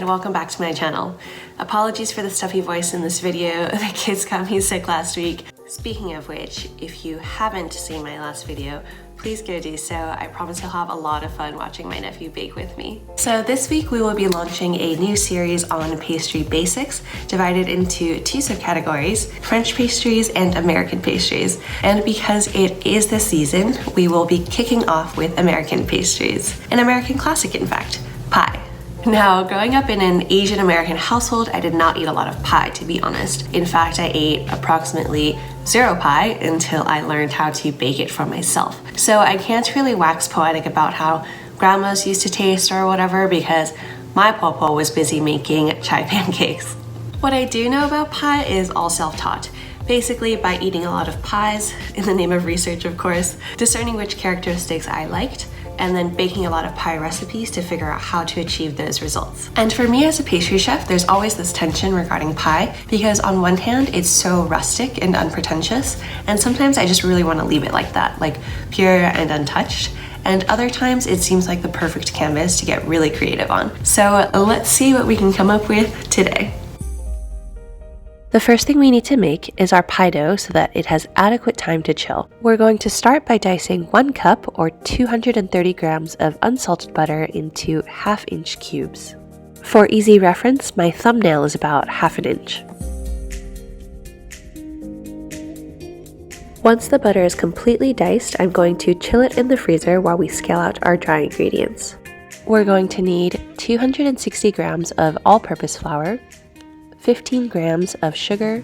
and welcome back to my channel. Apologies for the stuffy voice in this video, the kids got me sick last week. Speaking of which, if you haven't seen my last video, please go do so. I promise you'll have a lot of fun watching my nephew bake with me. So this week we will be launching a new series on pastry basics, divided into two subcategories, French pastries and American pastries. And because it is the season, we will be kicking off with American pastries. An American classic, in fact, pie. Now, growing up in an Asian American household, I did not eat a lot of pie, to be honest. In fact, I ate approximately zero pie until I learned how to bake it for myself. So I can't really wax poetic about how grandmas used to taste or whatever, because my pawpaw was busy making chai pancakes. What I do know about pie is all self-taught. Basically, by eating a lot of pies, in the name of research of course, discerning which characteristics I liked, and then baking a lot of pie recipes to figure out how to achieve those results. And for me as a pastry chef, there's always this tension regarding pie, because on one hand, it's so rustic and unpretentious, and sometimes I just really want to leave it like that, like pure and untouched. And other times it seems like the perfect canvas to get really creative on. So let's see what we can come up with today. The first thing we need to make is our pie dough so that it has adequate time to chill. We're going to start by dicing 1 cup or 230 grams of unsalted butter into 1/2 inch cubes. For easy reference, my thumbnail is about 1/2 inch. Once the butter is completely diced, I'm going to chill it in the freezer while we scale out our dry ingredients. We're going to need 260 grams of all-purpose flour, 15 grams of sugar,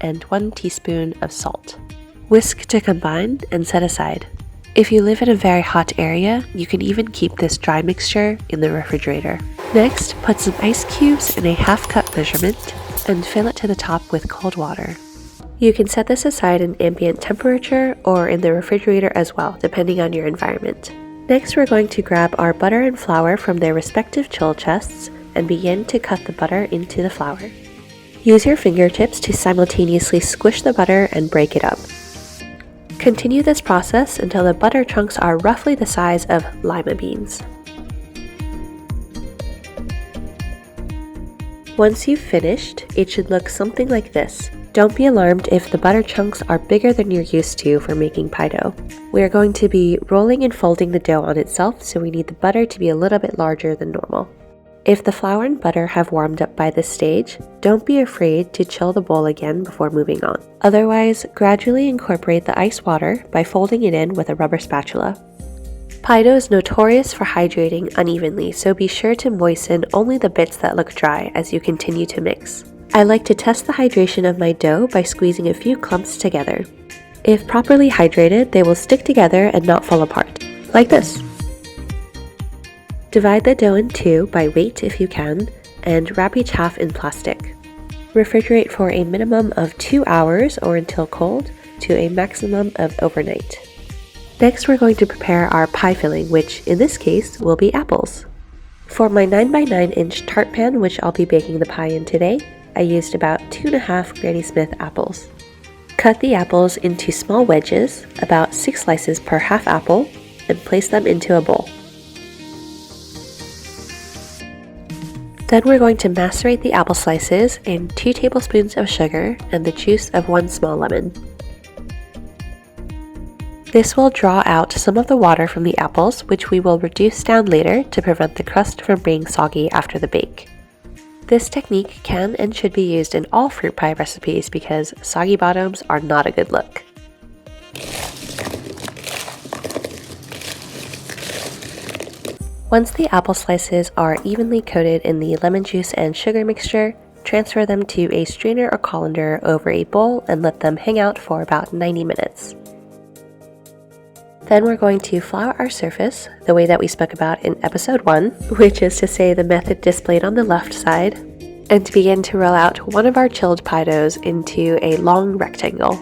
and 1 teaspoon of salt. Whisk to combine and set aside. If you live in a very hot area, you can even keep this dry mixture in the refrigerator. Next, put some ice cubes in a 1/2 cup measurement and fill it to the top with cold water. You can set this aside in ambient temperature or in the refrigerator as well, depending on your environment. Next, we're going to grab our butter and flour from their respective chill chests and begin to cut the butter into the flour. Use your fingertips to simultaneously squish the butter and break it up. Continue this process until the butter chunks are roughly the size of lima beans. Once you've finished, it should look something like this. Don't be alarmed if the butter chunks are bigger than you're used to for making pie dough. We are going to be rolling and folding the dough on itself, so we need the butter to be a little bit larger than normal. If the flour and butter have warmed up by this stage, don't be afraid to chill the bowl again before moving on. Otherwise, gradually incorporate the ice water by folding it in with a rubber spatula. Pie dough is notorious for hydrating unevenly, so be sure to moisten only the bits that look dry as you continue to mix. I like to test the hydration of my dough by squeezing a few clumps together. If properly hydrated, they will stick together and not fall apart, like this. Divide the dough in two by weight if you can, and wrap each half in plastic. Refrigerate for a minimum of 2 hours or until cold, to a maximum of overnight. Next, we're going to prepare our pie filling, which in this case will be apples. For my 9x9 inch tart pan, which I'll be baking the pie in today, I used about 2.5 Granny Smith apples. Cut the apples into small wedges, about 6 slices per half apple, and place them into a bowl. Then we're going to macerate the apple slices in 2 tablespoons of sugar and the juice of 1 small lemon. This will draw out some of the water from the apples, which we will reduce down later to prevent the crust from being soggy after the bake. This technique can and should be used in all fruit pie recipes because soggy bottoms are not a good look. Once the apple slices are evenly coated in the lemon juice and sugar mixture, transfer them to a strainer or colander over a bowl and let them hang out for about 90 minutes. Then we're going to flour our surface the way that we spoke about in episode 1, which is to say the method displayed on the left side, and to begin to roll out one of our chilled pie doughs into a long rectangle.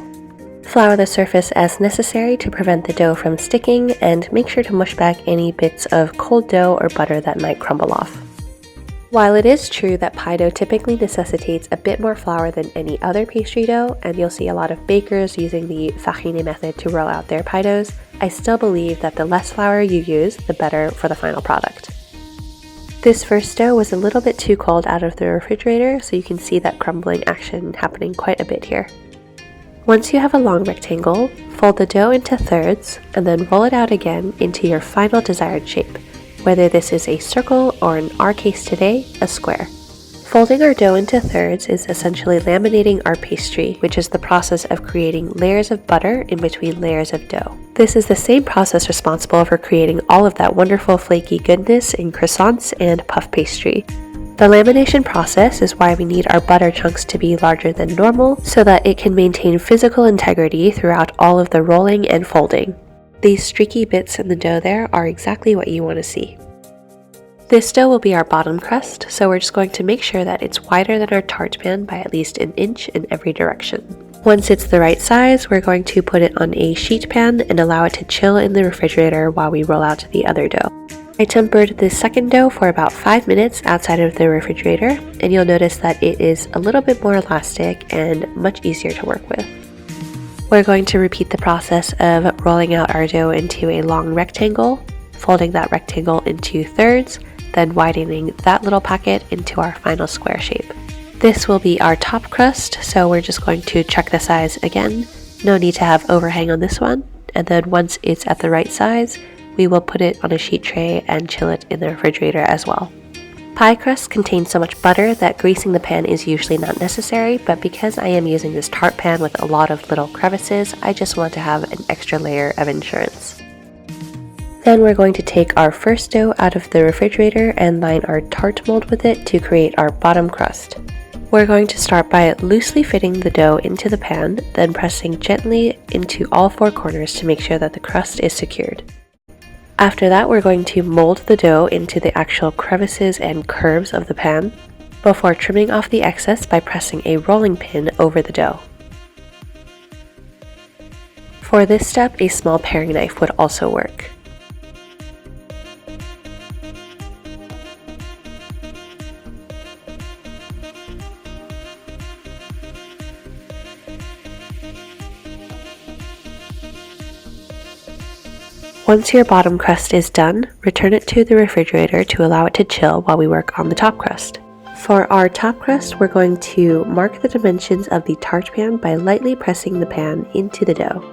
Flour the surface as necessary to prevent the dough from sticking, and make sure to mush back any bits of cold dough or butter that might crumble off. While it is true that pie dough typically necessitates a bit more flour than any other pastry dough, and you'll see a lot of bakers using the farine method to roll out their pie doughs, I still believe that the less flour you use, the better for the final product. This first dough was a little bit too cold out of the refrigerator, so you can see that crumbling action happening quite a bit here. Once you have a long rectangle, fold the dough into thirds and then roll it out again into your final desired shape, whether this is a circle or in our case today, a square. Folding our dough into thirds is essentially laminating our pastry, which is the process of creating layers of butter in between layers of dough. This is the same process responsible for creating all of that wonderful flaky goodness in croissants and puff pastry. The lamination process is why we need our butter chunks to be larger than normal so that it can maintain physical integrity throughout all of the rolling and folding. These streaky bits in the dough there are exactly what you want to see. This dough will be our bottom crust, so we're just going to make sure that it's wider than our tart pan by at least an inch in every direction. Once it's the right size, we're going to put it on a sheet pan and allow it to chill in the refrigerator while we roll out the other dough. I tempered this second dough for about 5 minutes outside of the refrigerator, and you'll notice that it is a little bit more elastic and much easier to work with. We're going to repeat the process of rolling out our dough into a long rectangle, folding that rectangle into thirds, then widening that little packet into our final square shape. This will be our top crust, so we're just going to check the size again. No need to have overhang on this one, and then once it's at the right size, we will put it on a sheet tray and chill it in the refrigerator as well. Pie crust contains so much butter that greasing the pan is usually not necessary, but because I am using this tart pan with a lot of little crevices, I just want to have an extra layer of insurance. Then we're going to take our first dough out of the refrigerator and line our tart mold with it to create our bottom crust. We're going to start by loosely fitting the dough into the pan, then pressing gently into all 4 corners to make sure that the crust is secured. After that, we're going to mold the dough into the actual crevices and curves of the pan, before trimming off the excess by pressing a rolling pin over the dough. For this step, a small paring knife would also work. Once your bottom crust is done, return it to the refrigerator to allow it to chill while we work on the top crust. For our top crust, we're going to mark the dimensions of the tart pan by lightly pressing the pan into the dough.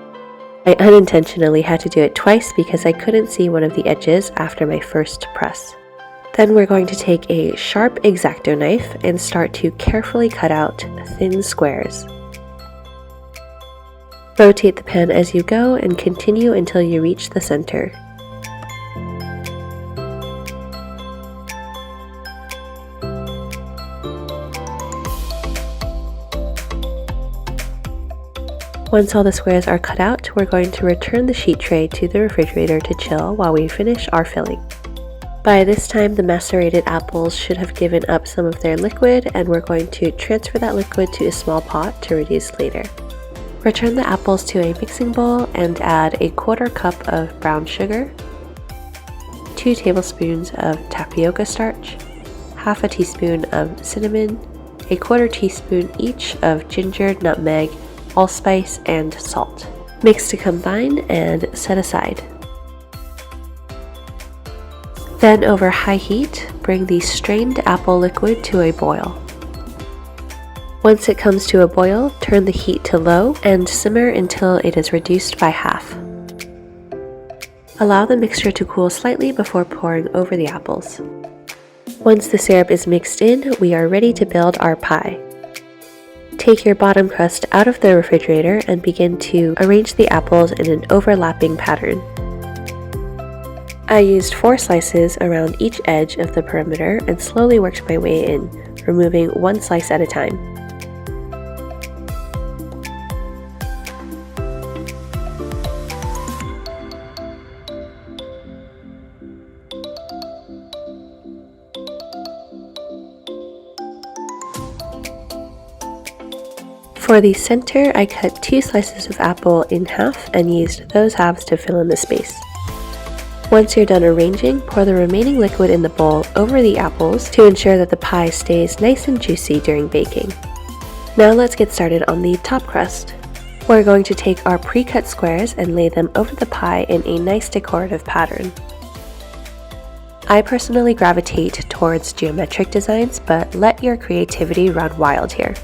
I unintentionally had to do it twice because I couldn't see one of the edges after my first press. Then we're going to take a sharp xacto knife and start to carefully cut out thin squares. Rotate the pan as you go and continue until you reach the center. Once all the squares are cut out, we're going to return the sheet tray to the refrigerator to chill while we finish our filling. By this time, the macerated apples should have given up some of their liquid, and we're going to transfer that liquid to a small pot to reduce later. Return the apples to a mixing bowl and add a 1/4 cup of brown sugar, 2 tablespoons of tapioca starch, 1/2 teaspoon of cinnamon, a 1/4 teaspoon each of ginger, nutmeg, allspice, and salt. Mix to combine and set aside. Then over high heat, bring the strained apple liquid to a boil. Once it comes to a boil, turn the heat to low and simmer until it is reduced by half. Allow the mixture to cool slightly before pouring over the apples. Once the syrup is mixed in, we are ready to build our pie. Take your bottom crust out of the refrigerator and begin to arrange the apples in an overlapping pattern. I used 4 slices around each edge of the perimeter and slowly worked my way in, removing 1 slice at a time. For the center, I cut 2 slices of apple in half and used those halves to fill in the space. Once you're done arranging, pour the remaining liquid in the bowl over the apples to ensure that the pie stays nice and juicy during baking. Now let's get started on the top crust. We're going to take our pre-cut squares and lay them over the pie in a nice decorative pattern. I personally gravitate towards geometric designs, but let your creativity run wild here.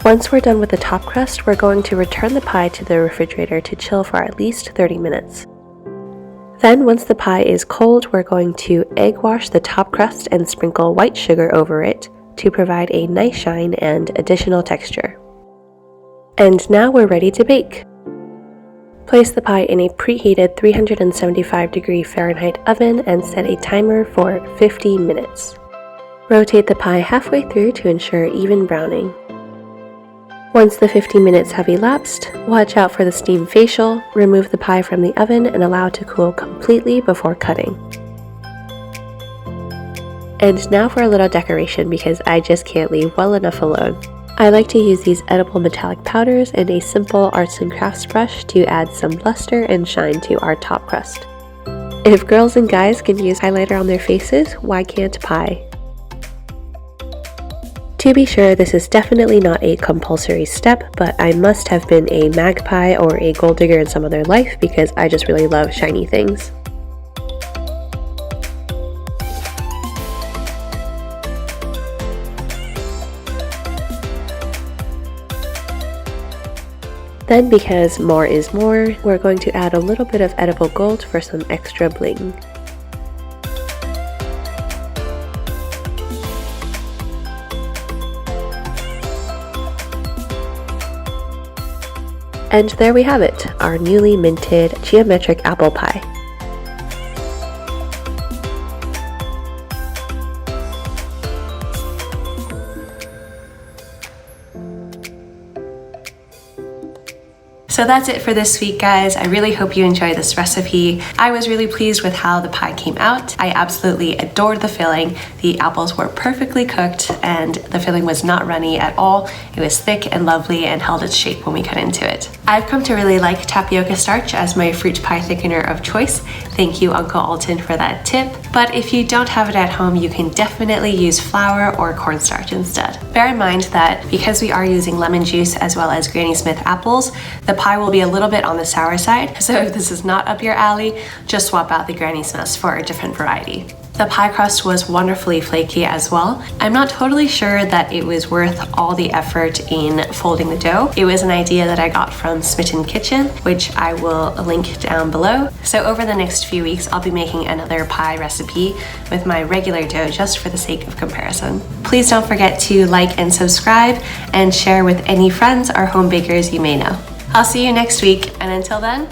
Once we're done with the top crust, we're going to return the pie to the refrigerator to chill for at least 30 minutes. Then, once the pie is cold, we're going to egg wash the top crust and sprinkle white sugar over it to provide a nice shine and additional texture. And now we're ready to bake. Place the pie in a preheated 375°F oven and set a timer for 50 minutes. Rotate the pie halfway through to ensure even browning. Once the 50 minutes have elapsed, watch out for the steam facial, remove the pie from the oven and allow it to cool completely before cutting. And now for a little decoration because I just can't leave well enough alone. I like to use these edible metallic powders and a simple arts and crafts brush to add some luster and shine to our top crust. If girls and guys can use highlighter on their faces, why can't pie? To be sure, this is definitely not a compulsory step, but I must have been a magpie or a gold digger in some other life because I just really love shiny things. Then, because more is more, we're going to add a little bit of edible gold for some extra bling. And there we have it, our newly minted geometric apple pie. So that's it for this week, guys. I really hope you enjoyed this recipe. I was really pleased with how the pie came out. I absolutely adored the filling. The apples were perfectly cooked and the filling was not runny at all. It was thick and lovely and held its shape when we cut into it. I've come to really like tapioca starch as my fruit pie thickener of choice. Thank you, Uncle Alton, for that tip. But if you don't have it at home, you can definitely use flour or cornstarch instead. Bear in mind that because we are using lemon juice as well as Granny Smith apples, the pie will be a little bit on the sour side. So if this is not up your alley, just swap out the Granny Smiths for a different variety. The pie crust was wonderfully flaky as well. I'm not totally sure that it was worth all the effort in folding the dough. It was an idea that I got from Smitten Kitchen, which I will link down below. So over the next few weeks, I'll be making another pie recipe with my regular dough just for the sake of comparison. Please don't forget to like and subscribe and share with any friends or home bakers you may know. I'll see you next week, and until then,